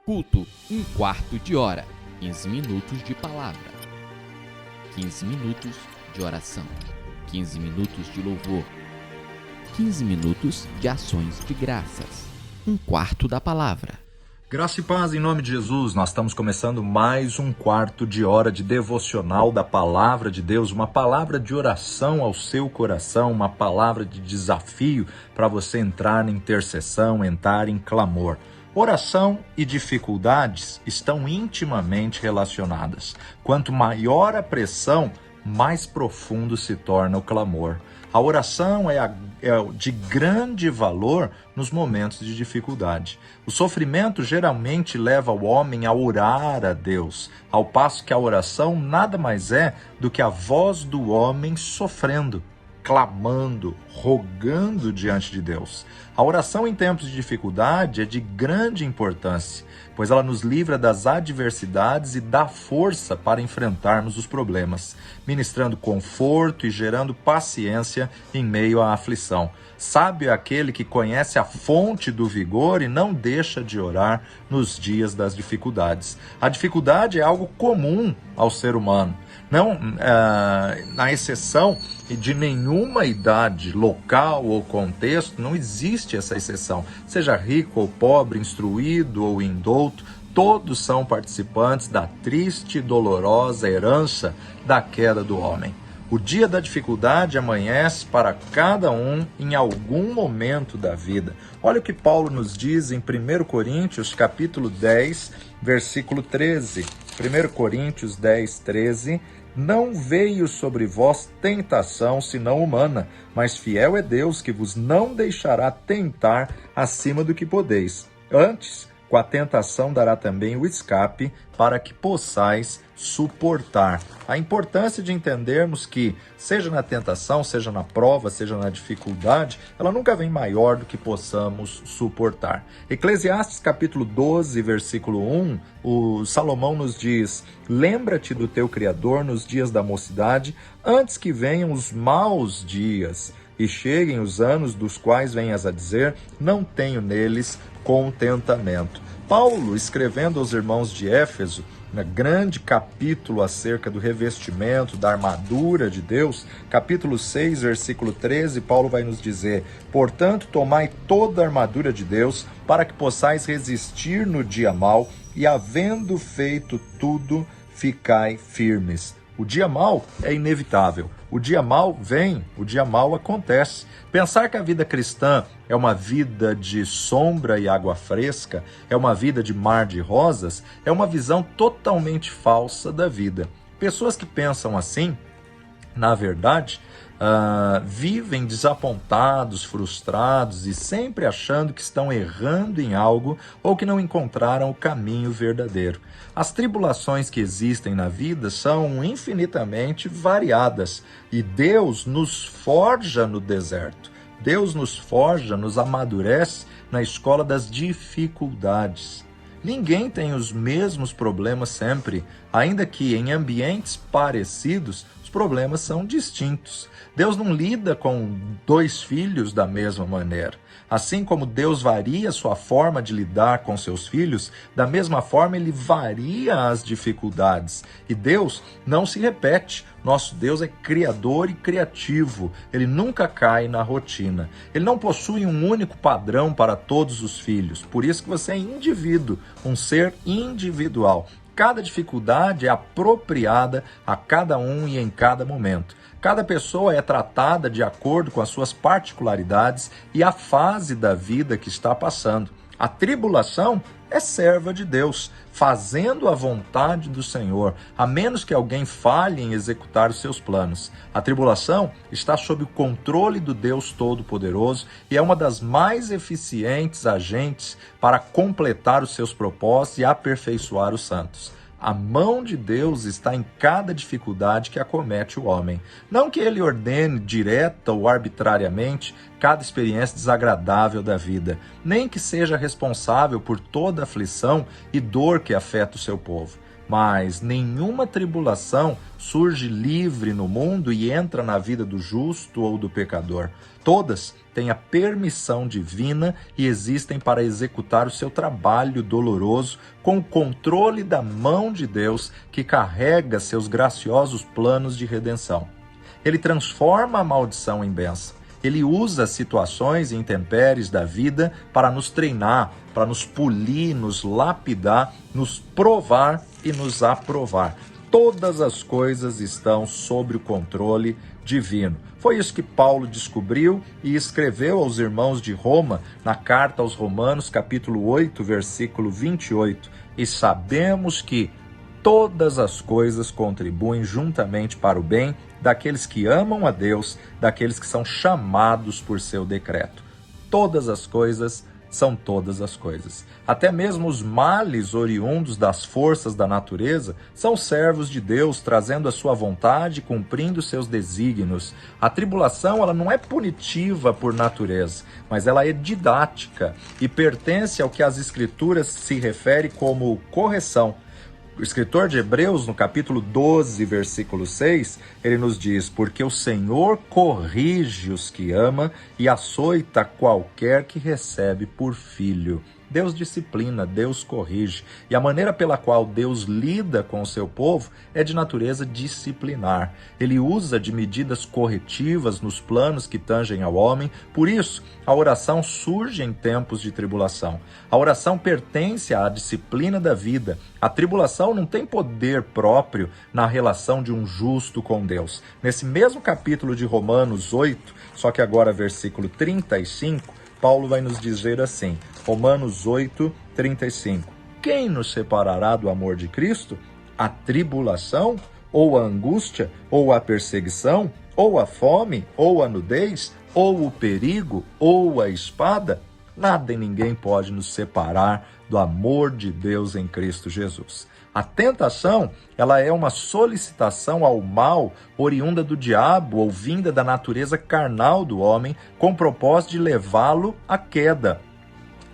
Culto, 1/4 de hora, 15 minutos de palavra, 15 minutos de oração, 15 minutos de louvor, 15 minutos de ações de graças, 1/4 da palavra. Graça e paz em nome de Jesus, nós estamos começando mais 1/4 de hora de devocional da Palavra de Deus, uma palavra de oração ao seu coração, uma palavra de desafio para você entrar em intercessão, entrar em clamor. Oração e dificuldades estão intimamente relacionadas. Quanto maior a pressão, mais profundo se torna o clamor. A oração é de grande valor nos momentos de dificuldade. O sofrimento geralmente leva o homem a orar a Deus, ao passo que a oração nada mais é do que a voz do homem sofrendo, clamando, rogando diante de Deus. A oração em tempos de dificuldade é de grande importância, pois ela nos livra das adversidades e dá força para enfrentarmos os problemas, ministrando conforto e gerando paciência em meio à aflição. Sábio é aquele que conhece a fonte do vigor e não deixa de orar nos dias das dificuldades. A dificuldade é algo comum ao ser humano. Não, na exceção de nenhuma idade, local ou contexto, não existe essa exceção. Seja rico ou pobre, instruído ou indouto, todos são participantes da triste e dolorosa herança da queda do homem. O dia da dificuldade amanhece para cada um em algum momento da vida. Olha o que Paulo nos diz em 1 Coríntios, capítulo 10, versículo 13. 1 Coríntios 10, 13. Não veio sobre vós tentação senão humana, mas fiel é Deus que vos não deixará tentar acima do que podeis. Antes, com a tentação dará também o escape para que possais suportar. A importância de entendermos que, seja na tentação, seja na prova, seja na dificuldade, ela nunca vem maior do que possamos suportar. Eclesiastes capítulo 12, versículo 1, o Salomão nos diz: lembra-te do teu Criador nos dias da mocidade, antes que venham os maus dias e cheguem os anos dos quais venhas a dizer, não tenho neles contentamento. Paulo, escrevendo aos irmãos de Éfeso, um grande capítulo acerca do revestimento, da armadura de Deus, capítulo 6, versículo 13, Paulo vai nos dizer: portanto, tomai toda a armadura de Deus, para que possais resistir no dia mau, e havendo feito tudo, ficai firmes. O dia mau é inevitável. O dia mau vem, o dia mau acontece. Pensar que a vida cristã é uma vida de sombra e água fresca, é uma vida de mar de rosas, é uma visão totalmente falsa da vida. Pessoas que pensam assim, na verdade, vivem desapontados, frustrados e sempre achando que estão errando em algo ou que não encontraram o caminho verdadeiro. As tribulações que existem na vida são infinitamente variadas e Deus nos forja no deserto. Deus nos forja, nos amadurece na escola das dificuldades. Ninguém tem os mesmos problemas sempre, ainda que em ambientes parecidos, os problemas são distintos. Deus não lida com dois filhos da mesma maneira. Assim como Deus varia sua forma de lidar com seus filhos, da mesma forma ele varia as dificuldades. E Deus não se repete. Nosso Deus é criador e criativo. Ele nunca cai na rotina. Ele não possui um único padrão para todos os filhos. Por isso que você é indivíduo, um ser individual. Cada dificuldade é apropriada a cada um e em cada momento. Cada pessoa é tratada de acordo com as suas particularidades e a fase da vida que está passando. A tribulação é serva de Deus, fazendo a vontade do Senhor, a menos que alguém falhe em executar os seus planos. A tribulação está sob o controle do Deus Todo-Poderoso e é uma das mais eficientes agentes para completar os seus propósitos e aperfeiçoar os santos. A mão de Deus está em cada dificuldade que acomete o homem. Não que ele ordene direta ou arbitrariamente cada experiência desagradável da vida, nem que seja responsável por toda aflição e dor que afeta o seu povo. Mas nenhuma tribulação surge livre no mundo e entra na vida do justo ou do pecador. Todas têm a permissão divina e existem para executar o seu trabalho doloroso com o controle da mão de Deus que carrega seus graciosos planos de redenção. Ele transforma a maldição em bênção. Ele usa situações e intempéries da vida para nos treinar, para nos polir, nos lapidar, nos provar e nos aprovar. Todas as coisas estão sob o controle divino. Foi isso que Paulo descobriu e escreveu aos irmãos de Roma, na carta aos Romanos, capítulo 8, versículo 28. E sabemos que todas as coisas contribuem juntamente para o bem daqueles que amam a Deus, daqueles que são chamados por seu decreto. Todas as coisas são todas as coisas. Até mesmo os males oriundos das forças da natureza são servos de Deus, trazendo a sua vontade, cumprindo seus desígnios. A tribulação, ela não é punitiva por natureza, mas ela é didática e pertence ao que as Escrituras se refere como correção. O escritor de Hebreus, no capítulo 12, versículo 6, ele nos diz: porque o Senhor corrige os que ama e açoita qualquer que recebe por filho. Deus disciplina, Deus corrige. E a maneira pela qual Deus lida com o seu povo é de natureza disciplinar. Ele usa de medidas corretivas nos planos que tangem ao homem. Por isso, a oração surge em tempos de tribulação. A oração pertence à disciplina da vida. A tribulação não tem poder próprio na relação de um justo com Deus. Nesse mesmo capítulo de Romanos 8, só que agora versículo 35, Paulo vai nos dizer assim, Romanos 8, 35. Quem nos separará do amor de Cristo? A tribulação, ou a angústia, ou a perseguição, ou a fome, ou a nudez, ou o perigo, ou a espada? Nada e ninguém pode nos separar do amor de Deus em Cristo Jesus. A tentação, ela é uma solicitação ao mal oriunda do diabo ou vinda da natureza carnal do homem com o propósito de levá-lo à queda.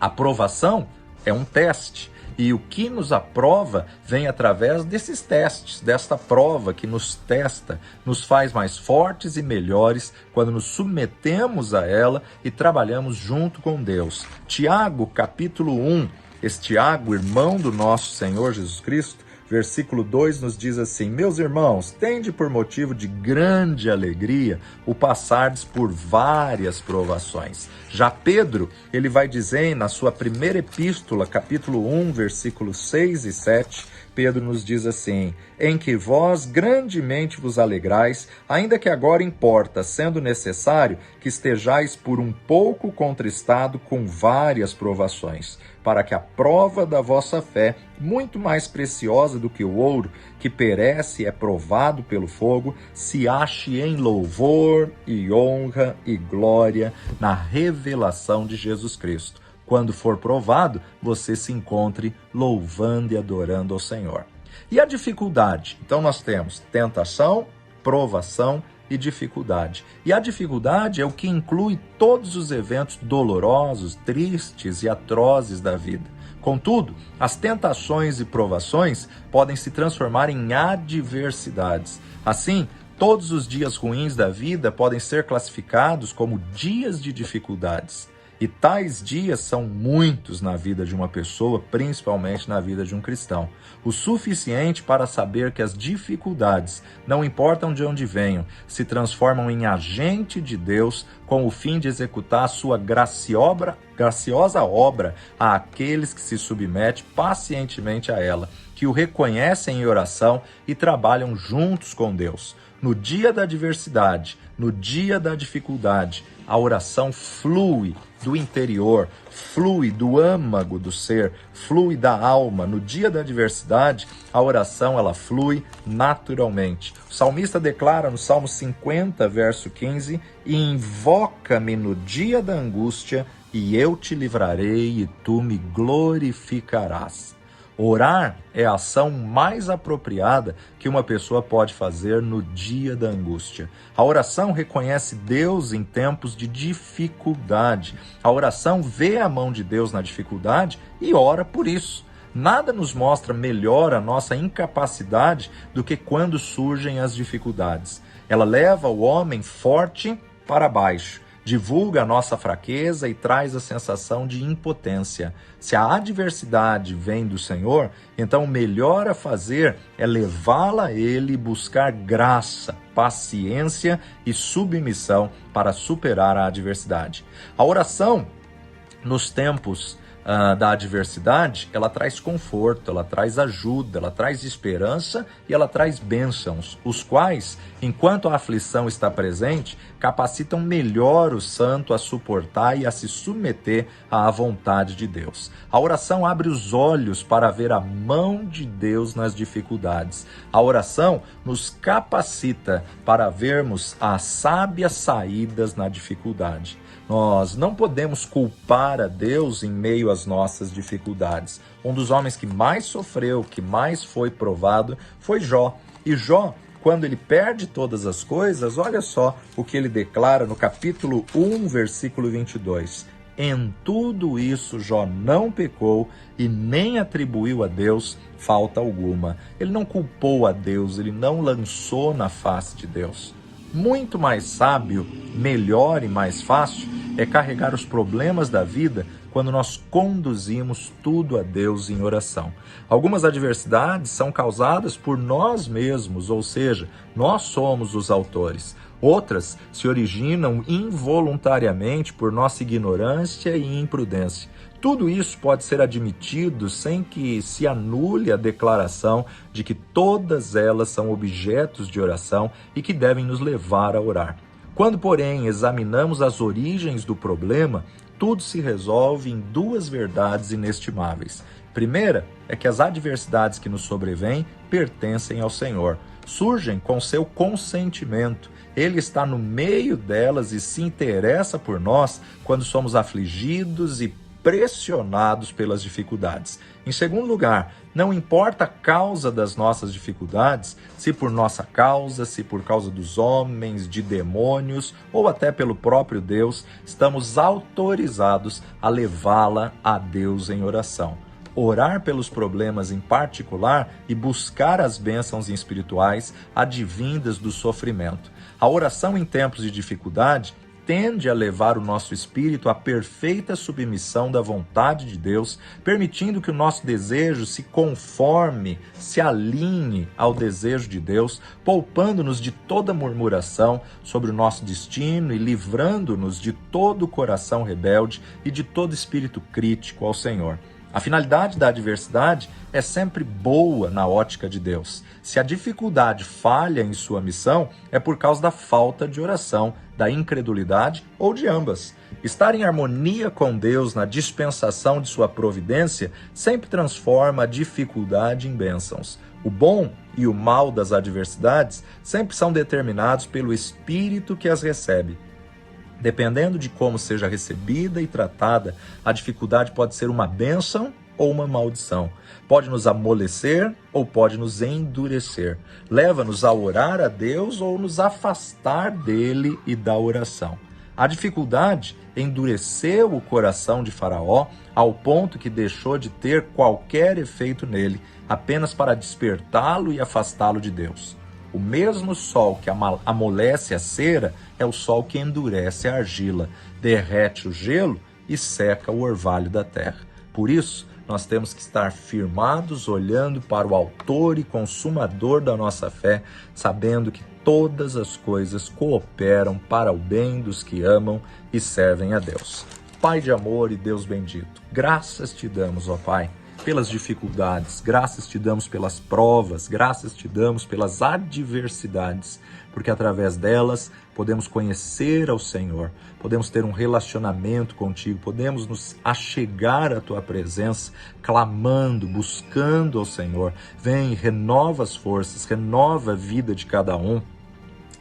A provação é um teste e o que nos aprova vem através desses testes, desta prova que nos testa, nos faz mais fortes e melhores quando nos submetemos a ela e trabalhamos junto com Deus. Tiago, capítulo 1, esse Tiago, irmão do nosso Senhor Jesus Cristo, versículo 2 nos diz assim: meus irmãos, tende por motivo de grande alegria o passardes por várias provações. Já Pedro, ele vai dizer na sua primeira epístola, capítulo 1, versículos 6 e 7, Pedro nos diz assim: em que vós grandemente vos alegrais, ainda que agora importa, sendo necessário, que estejais por um pouco contristado com várias provações, para que a prova da vossa fé, muito mais preciosa do que o ouro, que perece e é provado pelo fogo, se ache em louvor e honra e glória na revelação de Jesus Cristo. Quando for provado, você se encontre louvando e adorando ao Senhor. E a dificuldade? Então nós temos tentação, provação e dificuldade. E a dificuldade é o que inclui todos os eventos dolorosos, tristes e atrozes da vida. Contudo, as tentações e provações podem se transformar em adversidades. Assim, todos os dias ruins da vida podem ser classificados como dias de dificuldades. E tais dias são muitos na vida de uma pessoa, principalmente na vida de um cristão. O suficiente para saber que as dificuldades, não importam de onde venham, se transformam em agente de Deus com o fim de executar a sua graciosa obra àqueles que se submetem pacientemente a ela, que o reconhecem em oração e trabalham juntos com Deus. No dia da adversidade, no dia da dificuldade, a oração flui do interior, flui do âmago do ser, flui da alma. No dia da adversidade, a oração ela flui naturalmente. O salmista declara no Salmo 50, verso 15, invoca-me no dia da angústia e eu te livrarei e tu me glorificarás. Orar é a ação mais apropriada que uma pessoa pode fazer no dia da angústia. A oração reconhece Deus em tempos de dificuldade. A oração vê a mão de Deus na dificuldade e ora por isso. Nada nos mostra melhor a nossa incapacidade do que quando surgem as dificuldades. Ela leva o homem forte para baixo, divulga a nossa fraqueza e traz a sensação de impotência. Se a adversidade vem do Senhor, então o melhor a fazer é levá-la a Ele e buscar graça, paciência e submissão para superar a adversidade. A oração, nos tempos da adversidade, ela traz conforto, ela traz ajuda, ela traz esperança e ela traz bênçãos, os quais, enquanto a aflição está presente, capacitam melhor o santo a suportar e a se submeter à vontade de Deus. A oração abre os olhos para ver a mão de Deus nas dificuldades. A oração nos capacita para vermos as sábias saídas na dificuldade. Nós não podemos culpar a Deus em meio às nossas dificuldades. Um dos homens que mais sofreu, que mais foi provado, foi Jó. E Jó, quando ele perde todas as coisas, olha só o que ele declara no capítulo 1, versículo 22. Em tudo isso, Jó não pecou e nem atribuiu a Deus falta alguma. Ele não culpou a Deus, ele não lançou na face de Deus. Muito mais sábio, melhor e mais fácil é carregar os problemas da vida quando nós conduzimos tudo a Deus em oração. Algumas adversidades são causadas por nós mesmos, ou seja, nós somos os autores. Outras se originam involuntariamente por nossa ignorância e imprudência. Tudo isso pode ser admitido sem que se anule a declaração de que todas elas são objetos de oração e que devem nos levar a orar. Quando, porém, examinamos as origens do problema, tudo se resolve em duas verdades inestimáveis. Primeira é que as adversidades que nos sobrevêm pertencem ao Senhor, surgem com seu consentimento. Ele está no meio delas e se interessa por nós quando somos afligidos e pressionados pelas dificuldades. Em segundo lugar, não importa a causa das nossas dificuldades, se por nossa causa, se por causa dos homens, de demônios ou até pelo próprio Deus, estamos autorizados a levá-la a Deus em oração. Orar pelos problemas em particular e buscar as bênçãos espirituais advindas do sofrimento. A oração em tempos de dificuldade tende a levar o nosso espírito à perfeita submissão da vontade de Deus, permitindo que o nosso desejo se conforme, se alinhe ao desejo de Deus, poupando-nos de toda murmuração sobre o nosso destino e livrando-nos de todo coração rebelde e de todo espírito crítico ao Senhor. A finalidade da adversidade é sempre boa na ótica de Deus. Se a dificuldade falha em sua missão, é por causa da falta de oração, da incredulidade ou de ambas. Estar em harmonia com Deus na dispensação de sua providência sempre transforma a dificuldade em bênçãos. O bom e o mal das adversidades sempre são determinados pelo Espírito que as recebe. Dependendo de como seja recebida e tratada, a dificuldade pode ser uma bênção ou uma maldição. Pode nos amolecer ou pode nos endurecer. Leva-nos a orar a Deus ou nos afastar dele e da oração. A dificuldade endureceu o coração de Faraó ao ponto que deixou de ter qualquer efeito nele, apenas para despertá-lo e afastá-lo de Deus. O mesmo sol que amolece a cera é o sol que endurece a argila, derrete o gelo e seca o orvalho da terra. Por isso, nós temos que estar firmados, olhando para o autor e consumador da nossa fé, sabendo que todas as coisas cooperam para o bem dos que amam e servem a Deus. Pai de amor e Deus bendito, graças te damos, ó Pai, pelas dificuldades, graças te damos pelas provas, graças te damos pelas adversidades, porque através delas podemos conhecer ao Senhor, podemos ter um relacionamento contigo, podemos nos achegar à tua presença, clamando, buscando ao Senhor. Vem, renova as forças, renova a vida de cada um.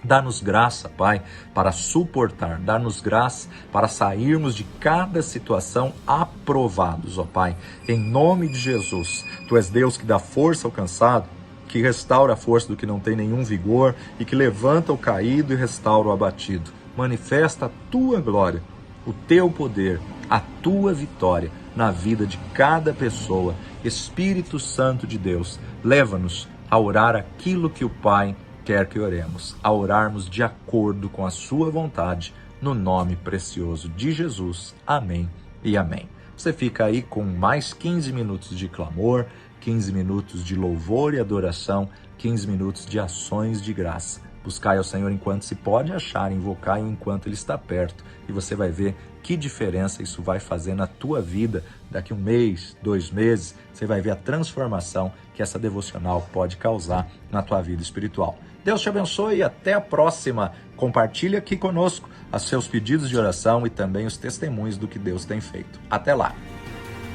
Dá-nos graça, Pai, para suportar, dá-nos graça para sairmos de cada situação aprovados, ó Pai. Em nome de Jesus, Tu és Deus que dá força ao cansado, que restaura a força do que não tem nenhum vigor e que levanta o caído e restaura o abatido. Manifesta a Tua glória, o Teu poder, a Tua vitória na vida de cada pessoa. Espírito Santo de Deus, leva-nos a orar aquilo que o Pai quer que oremos, a orarmos de acordo com a sua vontade, no nome precioso de Jesus. Amém e amém. Você fica aí com mais 15 minutos de clamor, 15 minutos de louvor e adoração, 15 minutos de ações de graça. Buscai ao Senhor enquanto se pode achar, invocai-o enquanto Ele está perto. E você vai ver que diferença isso vai fazer na tua vida. Daqui 1 mês, 2 meses, você vai ver a transformação que essa devocional pode causar na tua vida espiritual. Deus te abençoe e até a próxima. Compartilhe aqui conosco os seus pedidos de oração e também os testemunhos do que Deus tem feito. Até lá.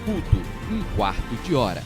Culto 1/4 de hora.